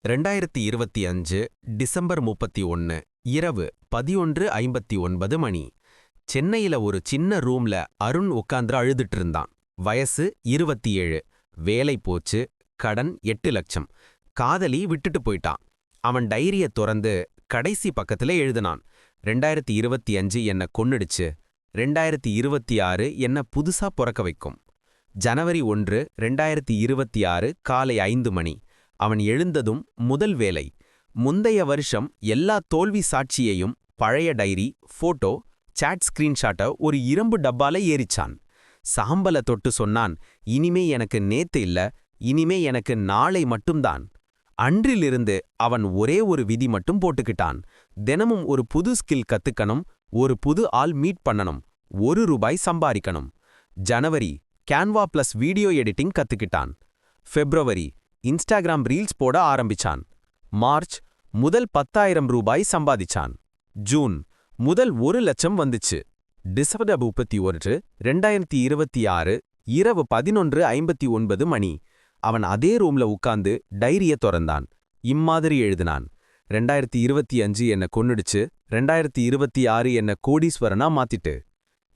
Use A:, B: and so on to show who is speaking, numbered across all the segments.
A: 2025 December 31 இரவு 11:59 மணி. சென்னையில ஒரு சின்ன ரூம்ல அருண் உட்கார்ந்து அழுதுட்டு இருந்தான். வயசு 27. வேலை போச்சு, கடன் 8 லட்சம். காதலி விட்டுட்டு போயிட்டான். அவன் டைரிய திறந்து கடைசி பக்கத்துல எழுதினான். 2025 என்ன கொன்னுடுச்சு, 2026 என்ன புதுசா பிறக்க வைக்கும். ஜனவரி 1, 2026 காலை 5 மணி. அவன் எழுந்ததும் முதல் வேலை. முந்தைய வருஷம் எல்லா தோல்வி சாட்சியையும் பழைய டைரி, போட்டோ, சாட் ஸ்கிரீன்ஷாட்டை ஒரு இரும்பு டப்பால ஏறிச்சான். சாம்பல தொட்டு சொன்னான், இனிமே எனக்கு நேத்து இல்ல, இனிமே எனக்கு நாளை மட்டும்தான். அன்றிலிருந்து அவன் ஒரே ஒரு விதி மட்டும் போட்டுக்கிட்டான். தினமும் ஒரு புது ஸ்கில் கத்துக்கணும், ஒரு புது ஆள் மீட் பண்ணணும், ₹1 சம்பாதிக்கணும். ஜனவரி கேன்வா பிளஸ் வீடியோ எடிட்டிங் கத்துக்கிட்டான். பிப்ரவரி இன்ஸ்டாகிராம் ரீல்ஸ் போட ஆரம்பிச்சான். மார்ச் முதல் ₹10,000 சம்பாதிச்சான். ஜூன் முதல் 1 லட்சம் வந்துச்சு. டிசம்பர் 31, 2026 இரவு 11:59 மணி. அவன் அதே ரூம்ல உட்கார்ந்து டைரிய திறந்தான். இம்மாதிரி எழுதினான்: 2025 என்ன கொன்னுடுச்சு, 2026 என்ன கோடீஸ்வரனா மாத்திட்டு.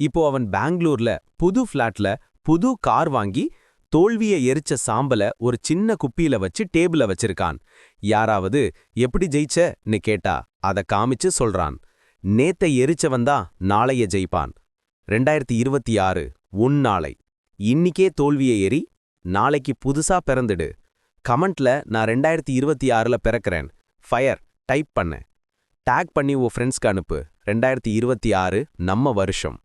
A: இப்போ அவன் பெங்களூர்ல புது ஃபிளாட்ல புது கார் வாங்கி தோல்விய எரிச்ச சாம்பல ஒரு சின்ன குப்பியில வச்சு டேபிள வச்சிருக்கான். யாராவது எப்படி ஜெயிச்சன்னு கேட்டா அத காமிச்சு சொல்றான். நேத்தை எரிச்சவன்தான் நாளைய ஜெயிப்பான். 2026 உன் நாளை. இன்னிக்கே தோல்வியை எரி, நாளைக்கு புதுசா பிறந்துடு. கமெண்ட்ல நான் 2026ல பிறக்கிறேன், ஃபயர் டைப் பண்ணு. டேக் பண்ணி உன் ஃப்ரெண்ட்ஸ்க்கு அனுப்பு. 2026 நம்ம வருஷம்.